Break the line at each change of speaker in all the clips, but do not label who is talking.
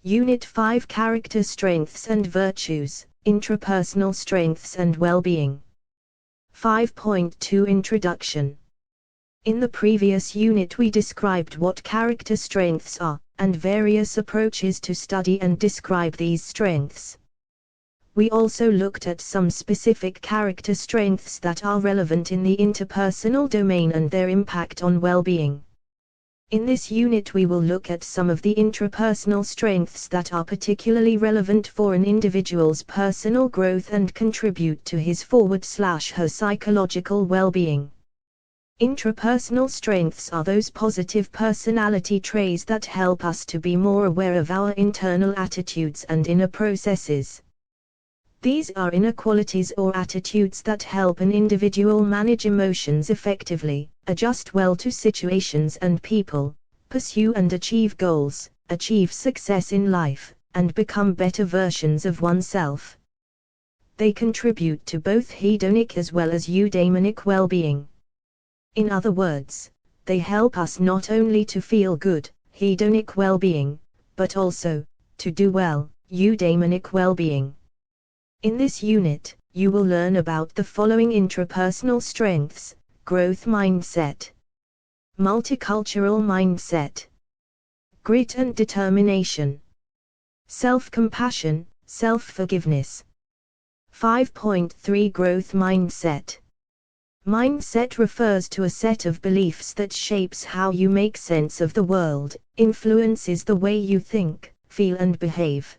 Unit 5 Character Strengths and Virtues, Intrapersonal Strengths and Well-Being. 5.2 Introduction. In the previous unit we described what character strengths are, and various approaches to study and describe these strengths. We also looked at some specific character strengths that are relevant in the interpersonal domain and their impact on well-being. In this unit we will look at some of the intrapersonal strengths that are particularly relevant for an individual's personal growth and contribute to his/her psychological well-being. Intrapersonal strengths are those positive personality traits that help us to be more aware of our internal attitudes and inner processes. These are inner qualities or attitudes that help an individual manage emotions effectively, adjust well to situations and people, pursue and achieve goals, achieve success in life, and become better versions of oneself. They contribute to both hedonic as well as eudaimonic well-being. In other words, they help us not only to feel good, hedonic well-being, but also to do well, eudaimonic well-being. In this unit, you will learn about the following intrapersonal strengths: growth mindset, multicultural mindset, grit and determination, self-compassion, self-forgiveness. 5.3 Growth mindset. Mindset refers to a set of beliefs that shapes how you make sense of the world, influences the way you think, feel and behave.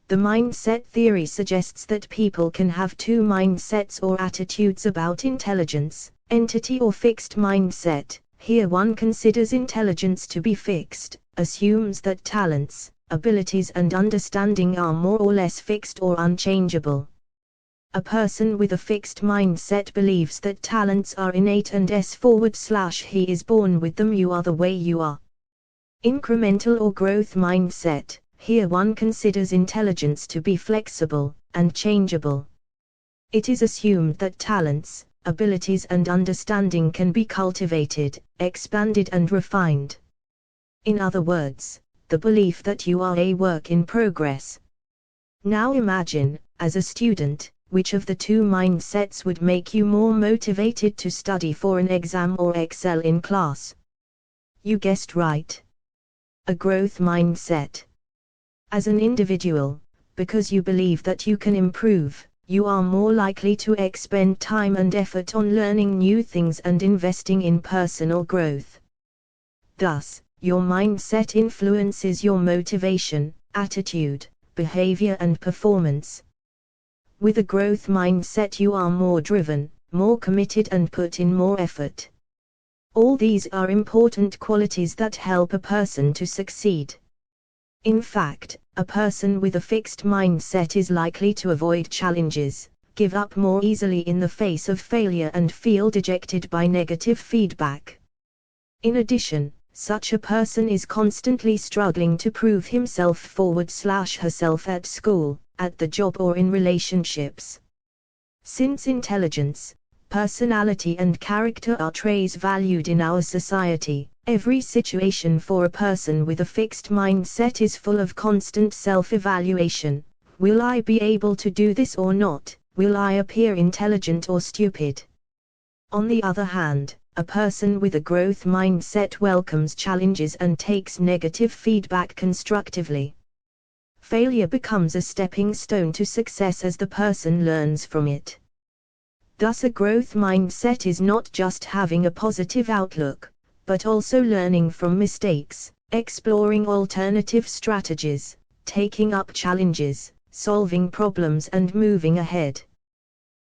The mindset theory suggests that people can have two mindsets or attitudes about intelligence: entity or fixed mindset. Here one considers intelligence to be fixed, assumes that talents, abilities and understanding are more or less fixed or unchangeable. A person with a fixed mindset believes that talents are innate and he is born with them. You are the way you are. Incremental or growth mindset. Here one considers intelligence to be flexible and changeable. It is assumed that talents, abilities and understanding can be cultivated, expanded and refined. In other words, the belief that you are a work in progress. Now imagine, as a student, which of the two mindsets would make you more motivated to study for an exam or excel in class? You guessed right. A growth mindset. As an individual, because you believe that you can improve, you are more likely to expend time and effort on learning new things and investing in personal growth. Thus, your mindset influences your motivation, attitude, behavior and performance. With a growth mindset you are more driven, more committed and put in more effort. All these are important qualities that help a person to succeed. In fact, a person with a fixed mindset is likely to avoid challenges, give up more easily in the face of failure and feel dejected by negative feedback. In addition, such a person is constantly struggling to prove himself/herself at school, at the job or in relationships. Since intelligence, personality and character are traits valued in our society, every situation for a person with a fixed mindset is full of constant self-evaluation. Will I be able to do this or not? Will I appear intelligent or stupid? On the other hand, a person with a growth mindset welcomes challenges and takes negative feedback constructively. Failure becomes a stepping stone to success as the person learns from it. Thus a growth mindset is not just having a positive outlook, but also learning from mistakes, exploring alternative strategies, taking up challenges, solving problems and moving ahead.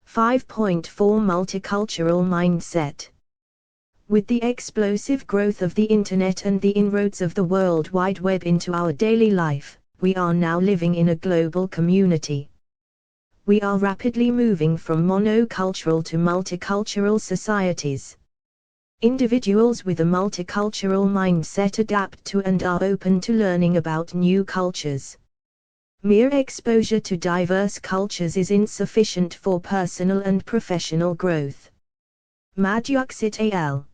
5.4 Multicultural mindset. With the explosive growth of the Internet and the inroads of the World Wide Web into our daily life, we are now living in a global community. We are rapidly moving from monocultural to multicultural societies. Individuals with a multicultural mindset adapt to and are open to learning about new cultures. Mere exposure to diverse cultures is insufficient for personal and professional growth. Madhuxit al.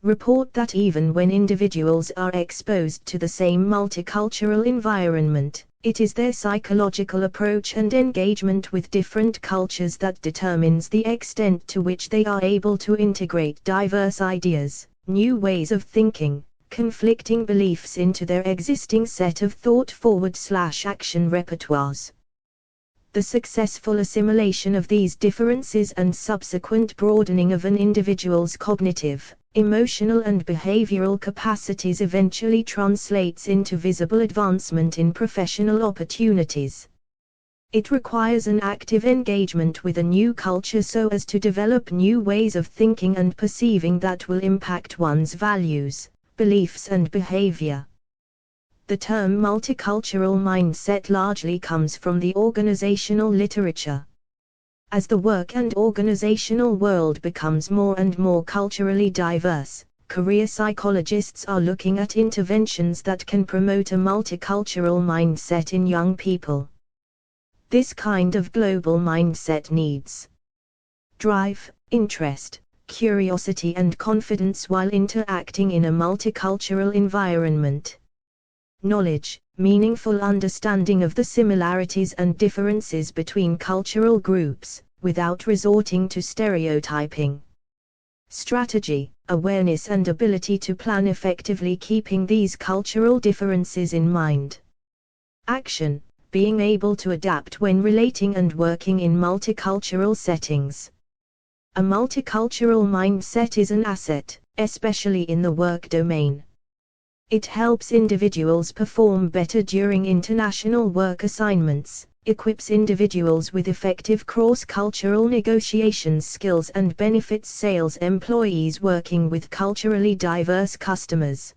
report that even when individuals are exposed to the same multicultural environment, it is their psychological approach and engagement with different cultures that determines the extent to which they are able to integrate diverse ideas, new ways of thinking, conflicting beliefs into their existing set of thought-forward/action repertoires. The successful assimilation of these differences and subsequent broadening of an individual's cognitive, emotional and behavioral capacities eventually translates into visible advancement in professional opportunities. It requires an active engagement with a new culture so as to develop new ways of thinking and perceiving that will impact one's values, beliefs and behavior. The term multicultural mindset largely comes from the organizational literature. As the work and organizational world becomes more and more culturally diverse, career psychologists are looking at interventions that can promote a multicultural mindset in young people. This kind of global mindset needs drive, interest, curiosity and confidence while interacting in a multicultural environment. Knowledge, meaningful understanding of the similarities and differences between cultural groups, without resorting to stereotyping. Strategy, awareness and ability to plan effectively keeping these cultural differences in mind. Action, being able to adapt when relating and working in multicultural settings. A multicultural mindset is an asset, especially in the work domain. It helps individuals perform better during international work assignments, equips individuals with effective cross-cultural negotiation skills and benefits sales employees working with culturally diverse customers.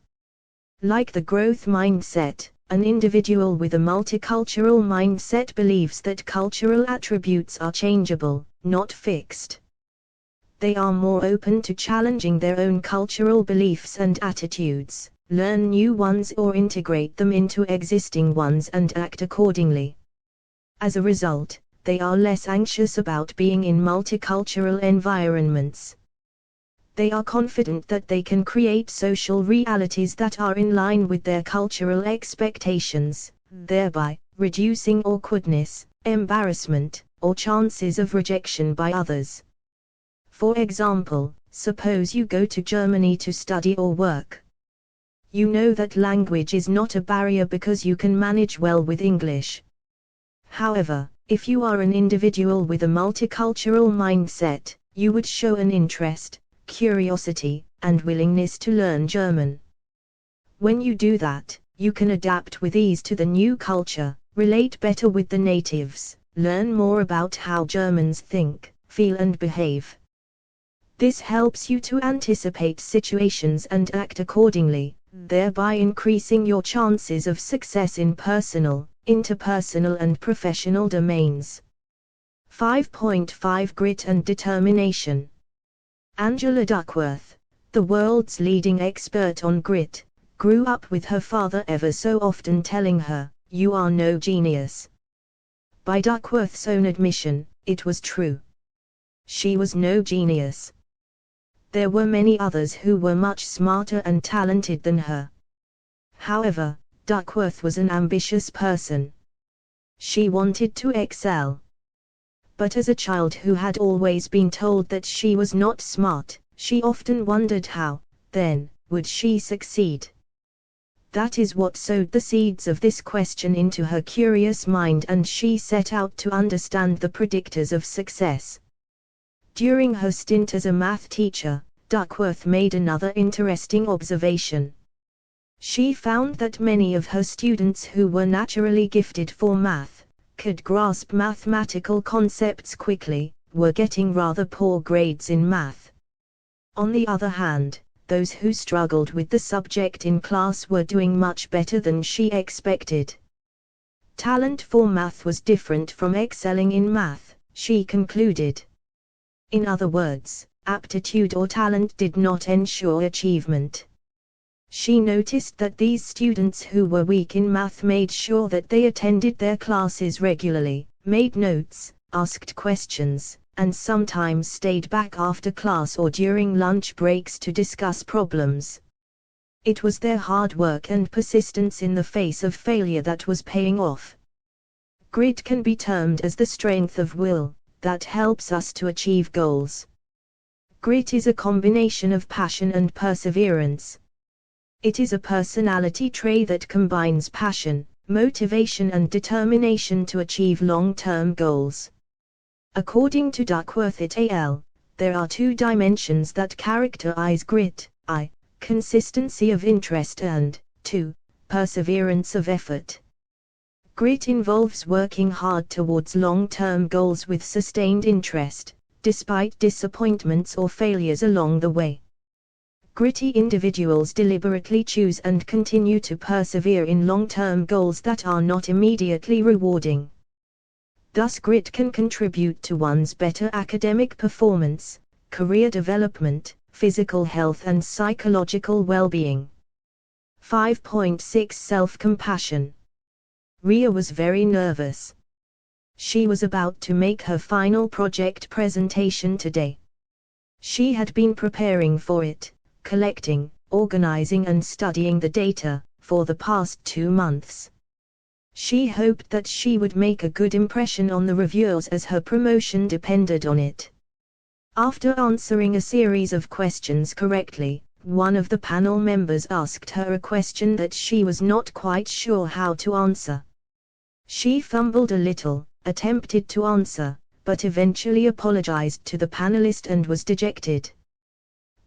Like the growth mindset, an individual with a multicultural mindset believes that cultural attributes are changeable, not fixed. They are more open to challenging their own cultural beliefs and attitudes, learn new ones or integrate them into existing ones and act accordingly. As a result, they are less anxious about being in multicultural environments. They are confident that they can create social realities that are in line with their cultural expectations, thereby reducing awkwardness, embarrassment, or chances of rejection by others. For example, suppose you go to Germany to study or work. You know that language is not a barrier because you can manage well with English. However, if you are an individual with a multicultural mindset, you would show an interest, curiosity, and willingness to learn German. When you do that, you can adapt with ease to the new culture, relate better with the natives, learn more about how Germans think, feel and behave. This helps you to anticipate situations and act accordingly, thereby increasing your chances of success in personal, interpersonal and professional domains. 5.5 Grit and Determination. Angela Duckworth, the world's leading expert on grit, grew up with her father ever so often telling her, "You are no genius." By Duckworth's own admission, it was true. She was no genius. There were many others who were much smarter and talented than her. However, Duckworth was an ambitious person. She wanted to excel. But as a child who had always been told that she was not smart, she often wondered how, then, would she succeed? That is what sowed the seeds of this question into her curious mind, and she set out to understand the predictors of success. During her stint as a math teacher, Duckworth made another interesting observation. She found that many of her students who were naturally gifted for math, could grasp mathematical concepts quickly, were getting rather poor grades in math. On the other hand, those who struggled with the subject in class were doing much better than she expected. Talent for math was different from excelling in math, she concluded. In other words, aptitude or talent did not ensure achievement. She noticed that these students who were weak in math made sure that they attended their classes regularly, made notes, asked questions, and sometimes stayed back after class or during lunch breaks to discuss problems. It was their hard work and persistence in the face of failure that was paying off. Grit can be termed as the strength of will that helps us to achieve goals. Grit is a combination of passion and perseverance. It is a personality trait that combines passion, motivation and determination to achieve long-term goals. According to Duckworth et al., there are two dimensions that characterize grit: I, consistency of interest, and 2, perseverance of effort. Grit involves working hard towards long-term goals with sustained interest, despite disappointments or failures along the way. Gritty individuals deliberately choose and continue to persevere in long-term goals that are not immediately rewarding. Thus, grit can contribute to one's better academic performance, career development, physical health and psychological well-being. 5.6 Self-compassion. Ria was very nervous. She was about to make her final project presentation today. She had been preparing for it, collecting, organizing and studying the data, for the past 2 months. She hoped that she would make a good impression on the reviewers as her promotion depended on it. After answering a series of questions correctly, one of the panel members asked her a question that she was not quite sure how to answer. She fumbled a little, attempted to answer, but eventually apologized to the panelist and was dejected.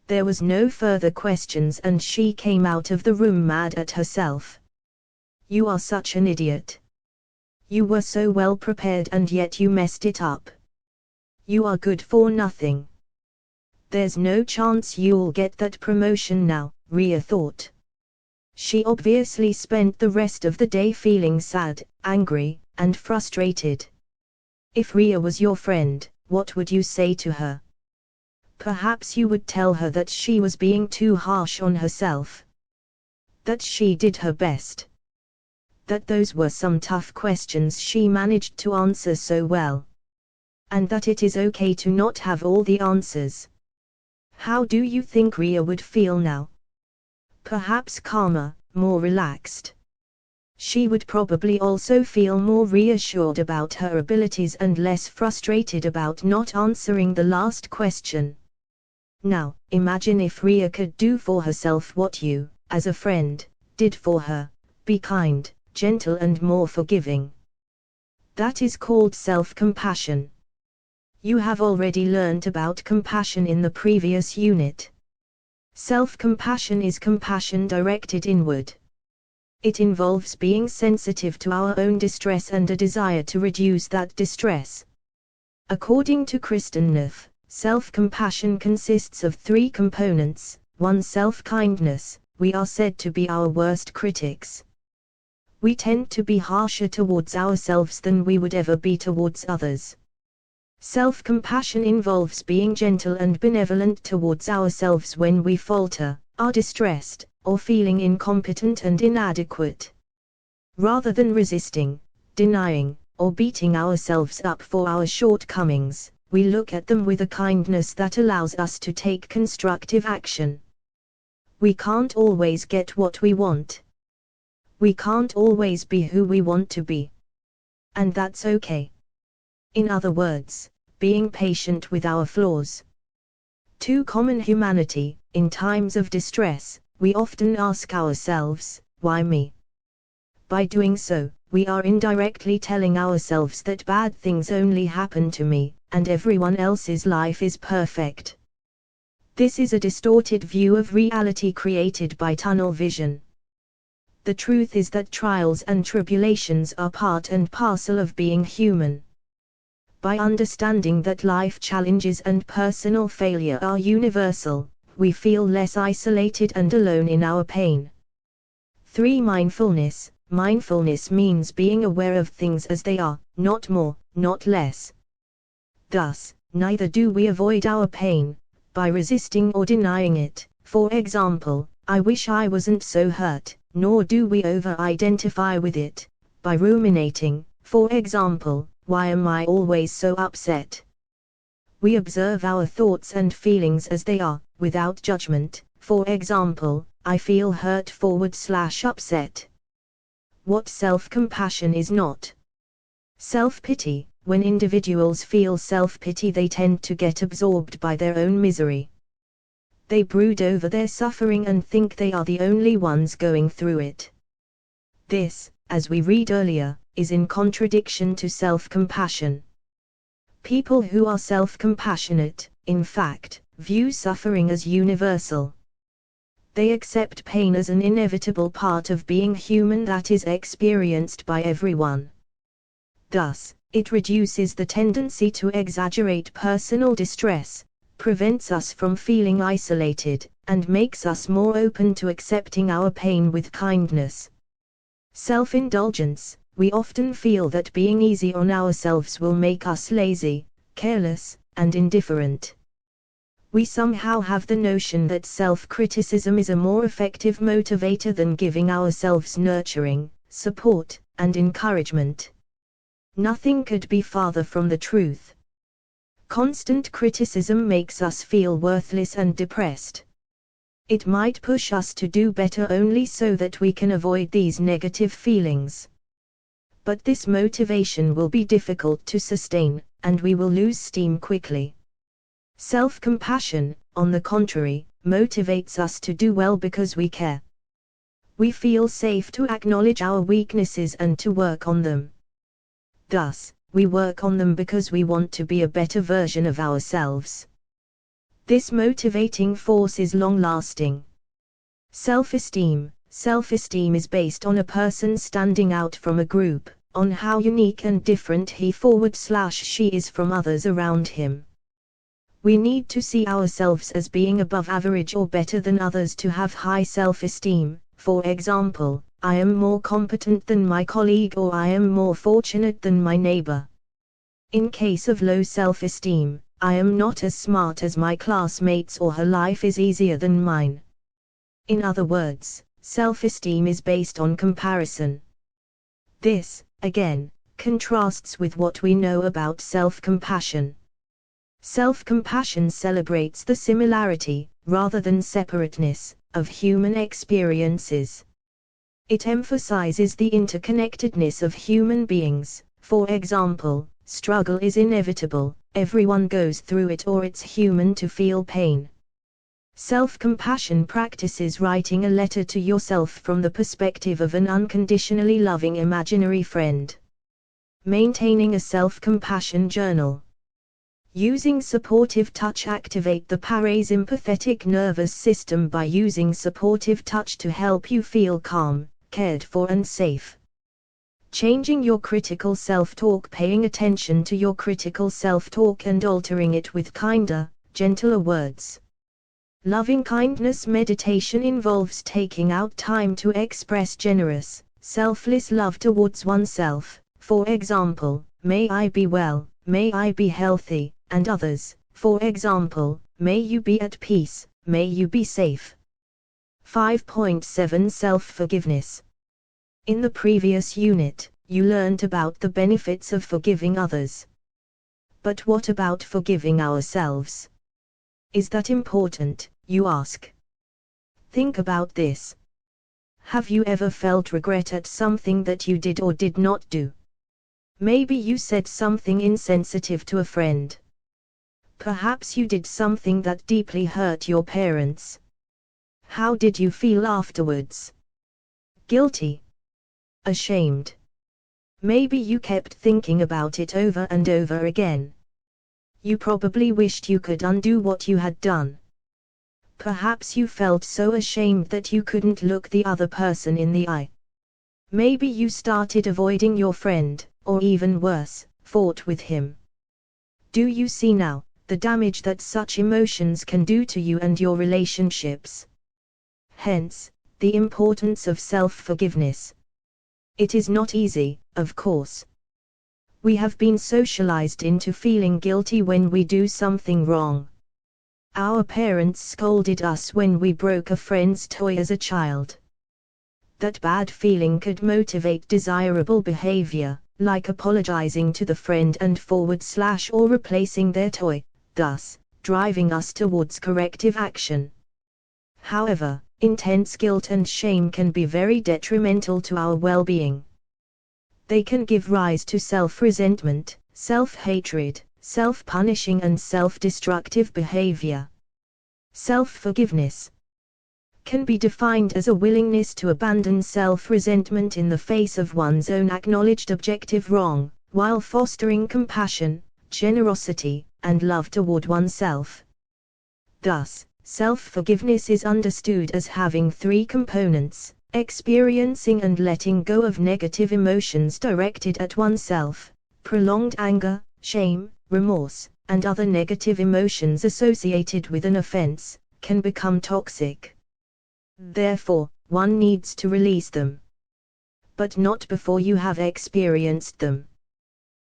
There was no further questions and she came out of the room mad at herself. You are such an idiot. You were so well prepared and yet you messed it up. You are good for nothing. There's no chance you'll get that promotion now, Ria thought. She obviously spent the rest of the day feeling sad, angry, and frustrated. If Ria was your friend, what would you say to her? Perhaps you would tell her that she was being too harsh on herself. That she did her best. That those were some tough questions she managed to answer so well. And that it is okay to not have all the answers. How do you think Ria would feel now? Perhaps calmer, more relaxed. She would probably also feel more reassured about her abilities and less frustrated about not answering the last question. Now, imagine if Ria could do for herself what you, as a friend, did for her: be kind, gentle and more forgiving. That is called self-compassion. You have already learned about compassion in the previous unit. Self-compassion is compassion directed inward. It involves being sensitive to our own distress and a desire to reduce that distress. According to Kristen Neff, self-compassion consists of 3 components. 1. Self-kindness. We are said to be our worst critics. We tend to be harsher towards ourselves than we would ever be towards others. Self-compassion involves being gentle and benevolent towards ourselves when we falter, are distressed, or feeling incompetent and inadequate. Rather than resisting, denying, or beating ourselves up for our shortcomings, we look at them with a kindness that allows us to take constructive action. We can't always get what we want. We can't always be who we want to be. And that's okay. In other words, being patient with our flaws. 2. Common humanity. In times of distress, we often ask ourselves, why me? By doing so, we are indirectly telling ourselves that bad things only happen to me, and everyone else's life is perfect. This is a distorted view of reality created by tunnel vision. The truth is that trials and tribulations are part and parcel of being human. By understanding that life challenges and personal failure are universal, we feel less isolated and alone in our pain. 3. Mindfulness. Mindfulness means being aware of things as they are, not more, not less. Thus, neither do we avoid our pain by resisting or denying it. For example, I wish I wasn't so hurt, nor do we over-identify with it by ruminating. For example, why am I always so upset? We observe our thoughts and feelings as they are, without judgment. For example, I feel hurt / upset. What self-compassion is not. Self-pity. When individuals feel self-pity, they tend to get absorbed by their own misery. They brood over their suffering and think they are the only ones going through it. This, as we read earlier, is in contradiction to self-compassion. People who are self-compassionate, in fact, view suffering as universal. They accept pain as an inevitable part of being human that is experienced by everyone. Thus, it reduces the tendency to exaggerate personal distress, prevents us from feeling isolated, and makes us more open to accepting our pain with kindness. Self-indulgence. We often feel that being easy on ourselves will make us lazy, careless, and indifferent. We somehow have the notion that self-criticism is a more effective motivator than giving ourselves nurturing, support, and encouragement. Nothing could be farther from the truth. Constant criticism makes us feel worthless and depressed. It might push us to do better only so that we can avoid these negative feelings. But this motivation will be difficult to sustain, and we will lose steam quickly. Self-compassion, on the contrary, motivates us to do well because we care. We feel safe to acknowledge our weaknesses and to work on them. Thus, we work on them because we want to be a better version of ourselves. This motivating force is long-lasting. Self-esteem. Self-esteem is based on a person standing out from a group, on how unique and different he/she is from others around him. We need to see ourselves as being above average or better than others to have high self-esteem. For example, I am more competent than my colleague, or I am more fortunate than my neighbor. In case of low self-esteem, I am not as smart as my classmates, or her life is easier than mine. In other words, self-esteem is based on comparison. This, again, contrasts with what we know about self-compassion. Self-compassion celebrates the similarity, rather than separateness, of human experiences. It emphasizes the interconnectedness of human beings. For example, struggle is inevitable, everyone goes through it, or it's human to feel pain. Self-compassion practices writing a letter to yourself from the perspective of an unconditionally loving imaginary friend. Maintaining a self-compassion journal. Using supportive touch. Activate the parasympathetic nervous system by using supportive touch to help you feel calm, cared for and safe. Changing your critical self-talk. Paying attention to your critical self-talk and altering it with kinder, gentler words. Loving kindness meditation involves taking out time to express generous, selfless love towards oneself. For example, may I be well, may I be healthy, and others. For example, may you be at peace, may you be safe. 5.7 Self-forgiveness. In the previous unit, you learned about the benefits of forgiving others. But what about forgiving ourselves? Is that important, you ask? Think about this. Have you ever felt regret at something that you did or did not do? Maybe you said something insensitive to a friend. Perhaps you did something that deeply hurt your parents. How did you feel afterwards? Guilty? Ashamed? Maybe you kept thinking about it over and over again. You probably wished you could undo what you had done. Perhaps you felt so ashamed that you couldn't look the other person in the eye. Maybe you started avoiding your friend, or even worse, fought with him. Do you see now the damage that such emotions can do to you and your relationships? Hence, the importance of self-forgiveness. It is not easy, of course. We have been socialized into feeling guilty when we do something wrong. Our parents scolded us when we broke a friend's toy as a child. That bad feeling could motivate desirable behavior, like apologizing to the friend and / or replacing their toy, thus driving us towards corrective action. However, intense guilt and shame can be very detrimental to our well-being. They can give rise to self-resentment, self-hatred, self-punishing and self-destructive behavior. Self-forgiveness can be defined as a willingness to abandon self-resentment in the face of one's own acknowledged objective wrong, while fostering compassion, generosity, and love toward oneself. Thus, self-forgiveness is understood as having three components: experiencing and letting go of negative emotions directed at oneself, prolonged anger, shame, remorse, and other negative emotions associated with an offense, can become toxic. Therefore, one needs to release them. But not before you have experienced them,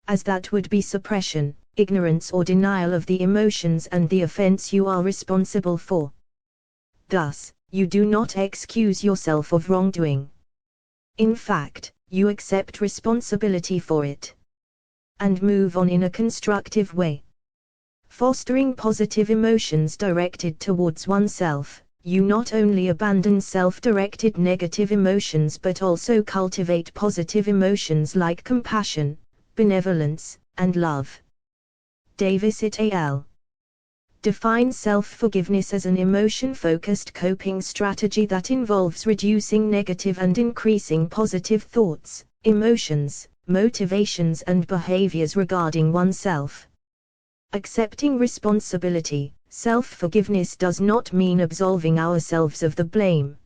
as that would be suppression, ignorance or denial of the emotions and the offense you are responsible for. Thus, you do not excuse yourself of wrongdoing. In fact, you accept responsibility for it and move on in a constructive way. Fostering positive emotions directed towards oneself, you not only abandon self-directed negative emotions but also cultivate positive emotions like compassion, benevolence, and love. Davis et al. Define self-forgiveness as an emotion-focused coping strategy that involves reducing negative and increasing positive thoughts, emotions, motivations and behaviors regarding oneself. Accepting responsibility, self-forgiveness does not mean absolving ourselves of the blame.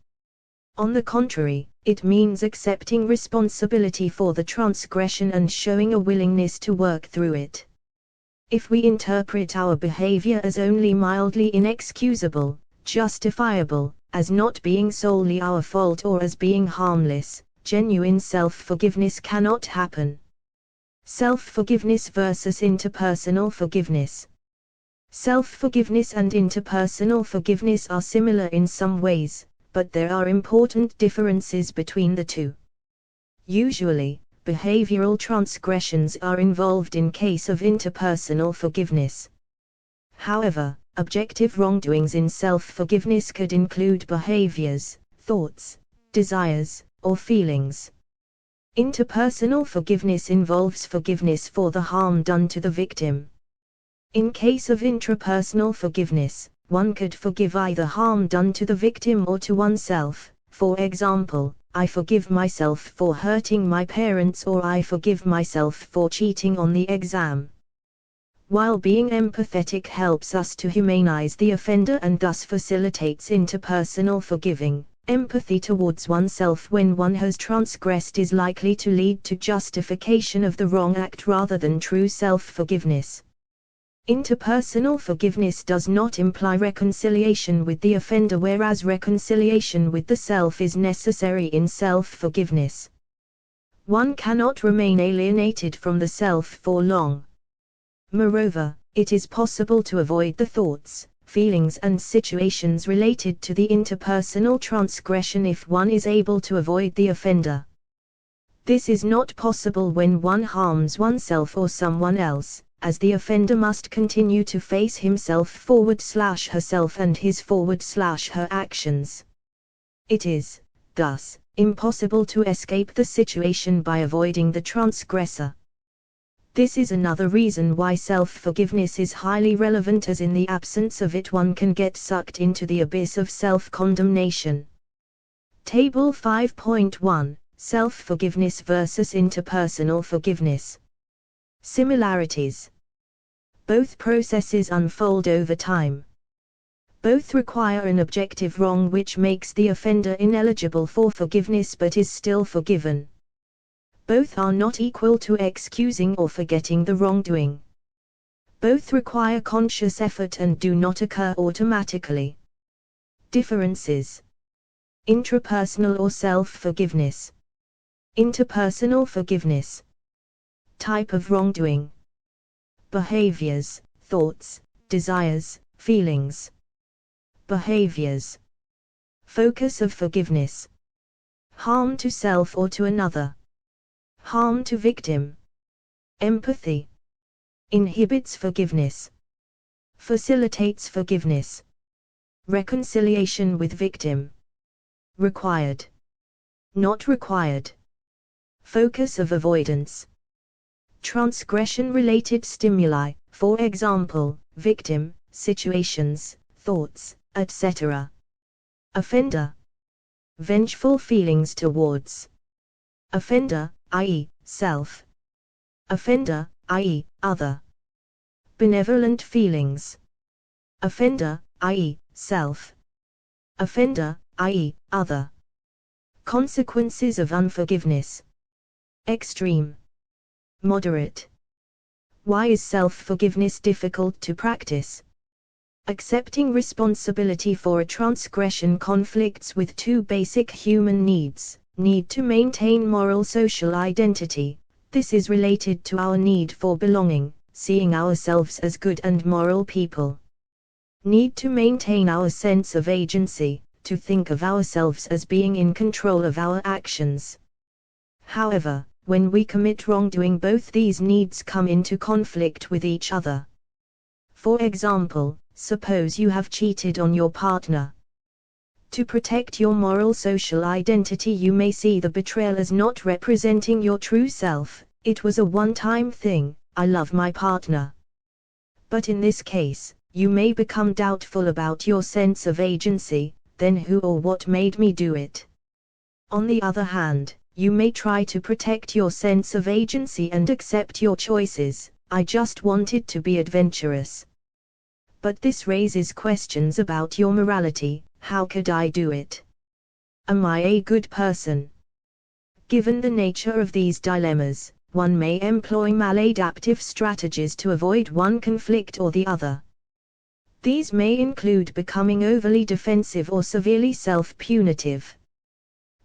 On the contrary, it means accepting responsibility for the transgression and showing a willingness to work through it. If we interpret our behavior as only mildly inexcusable, justifiable, as not being solely our fault or as being harmless, genuine self-forgiveness cannot happen. Self-forgiveness versus interpersonal forgiveness. Self-forgiveness and interpersonal forgiveness are similar in some ways, but there are important differences between the two. Usually, behavioral transgressions are involved in case of interpersonal forgiveness. However, objective wrongdoings in self-forgiveness could include behaviors, thoughts, desires, or feelings. Interpersonal forgiveness involves forgiveness for the harm done to the victim. In case of intrapersonal forgiveness, one could forgive either harm done to the victim or to oneself. For example, I forgive myself for hurting my parents, or I forgive myself for cheating on the exam. While being empathetic helps us to humanize the offender and thus facilitates interpersonal forgiving, empathy towards oneself when one has transgressed is likely to lead to justification of the wrong act rather than true self-forgiveness. Interpersonal forgiveness does not imply reconciliation with the offender, whereas reconciliation with the self is necessary in self-forgiveness. One cannot remain alienated from the self for long. Moreover, it is possible to avoid the thoughts, feelings and situations related to the interpersonal transgression if one is able to avoid the offender. This is not possible when one harms oneself or someone else, as the offender must continue to face himself/herself and his/her actions. It is, thus, impossible to escape the situation by avoiding the transgressor. This is another reason why self-forgiveness is highly relevant, as in the absence of it one can get sucked into the abyss of self-condemnation. Table 5.1, Self-forgiveness versus interpersonal forgiveness. Similarities. Both processes unfold over time. Both require an objective wrong which makes the offender ineligible for forgiveness but is still forgiven. Both are not equal to excusing or forgetting the wrongdoing. Both require conscious effort and do not occur automatically. Differences. Intrapersonal or self-forgiveness. Interpersonal forgiveness. Type of wrongdoing. Behaviors, thoughts, desires, feelings. Behaviors. Focus of forgiveness. Harm to self or to another. Harm to victim. Empathy. Inhibits forgiveness. Facilitates forgiveness. Reconciliation with victim. Required. Not required. Focus of avoidance. Transgression-related stimuli, for example, victim, situations, thoughts, etc. Offender. Vengeful feelings towards. Offender, i.e., self. Offender, i.e., other. Benevolent feelings. Offender, i.e., self. Offender, i.e., other. Consequences of unforgiveness. Extreme. Moderate. Why is self-forgiveness difficult to practice? Accepting responsibility for a transgression conflicts with two basic human needs: need to maintain moral social identity. This is related to our need for belonging, seeing ourselves as good and moral people. Need to maintain our sense of agency, to think of ourselves as being in control of our actions. However, when we commit wrongdoing, both these needs come into conflict with each other. For example, suppose you have cheated on your partner. To protect your moral social identity, you may see the betrayal as not representing your true self. It was a one-time thing, I love my partner. But in this case, you may become doubtful about your sense of agency. Then who or what made me do it? On the other hand, you may try to protect your sense of agency and accept your choices. I just wanted to be adventurous. But this raises questions about your morality. How could I do it? Am I a good person? Given the nature of these dilemmas, one may employ maladaptive strategies to avoid one conflict or the other. These may include becoming overly defensive or severely self-punitive.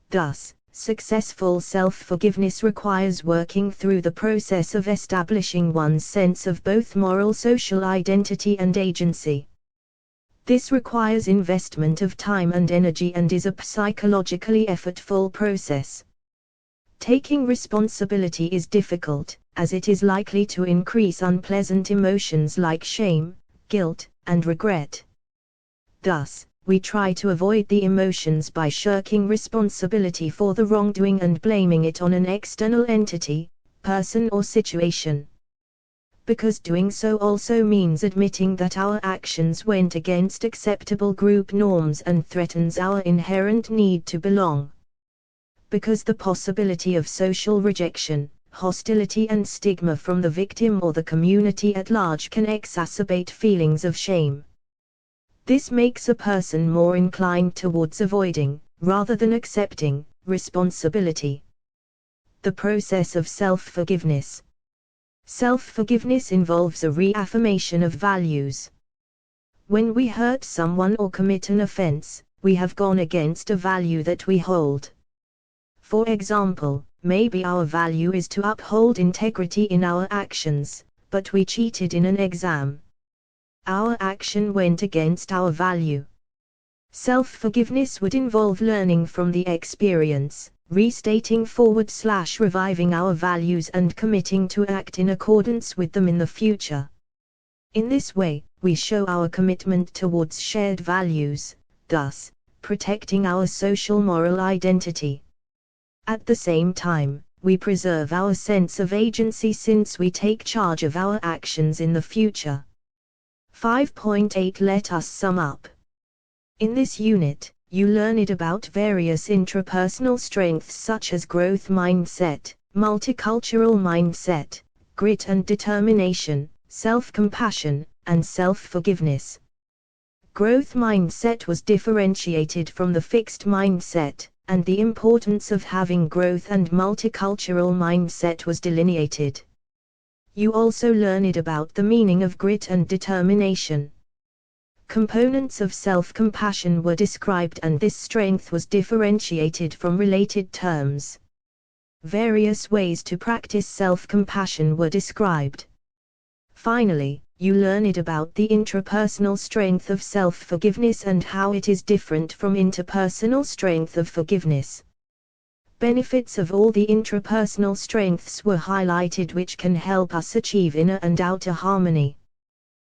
Thus, successful self-forgiveness requires working through the process of establishing one's sense of both moral social identity and agency. This requires investment of time and energy and is a psychologically effortful process. Taking responsibility is difficult, as it is likely to increase unpleasant emotions like shame, guilt, and regret. Thus, we try to avoid the emotions by shirking responsibility for the wrongdoing and blaming it on an external entity, person or situation. Because doing so also means admitting that our actions went against acceptable group norms and threatens our inherent need to belong. Because the possibility of social rejection, hostility and stigma from the victim or the community at large can exacerbate feelings of shame. This makes a person more inclined towards avoiding, rather than accepting, responsibility. The process of self-forgiveness. Self-forgiveness involves a reaffirmation of values. When we hurt someone or commit an offense, we have gone against a value that we hold. For example, maybe our value is to uphold integrity in our actions, but we cheated in an exam. Our action went against our value. Self-forgiveness would involve learning from the experience, restating/reviving our values and committing to act in accordance with them in the future. In this way, we show our commitment towards shared values, thus, protecting our social moral identity. At the same time, we preserve our sense of agency since we take charge of our actions in the future. 5.8 Let us sum up. In this unit, you learned about various intrapersonal strengths such as growth mindset, multicultural mindset, grit and determination, self-compassion, and self-forgiveness. Growth mindset was differentiated from the fixed mindset, and the importance of having growth and multicultural mindset was delineated. You also learned about the meaning of grit and determination. Components of self-compassion were described and this strength was differentiated from related terms. Various ways to practice self-compassion were described. Finally, you learned about the intrapersonal strength of self-forgiveness and how it is different from interpersonal strength of forgiveness. Benefits of all the intrapersonal strengths were highlighted which can help us achieve inner and outer harmony.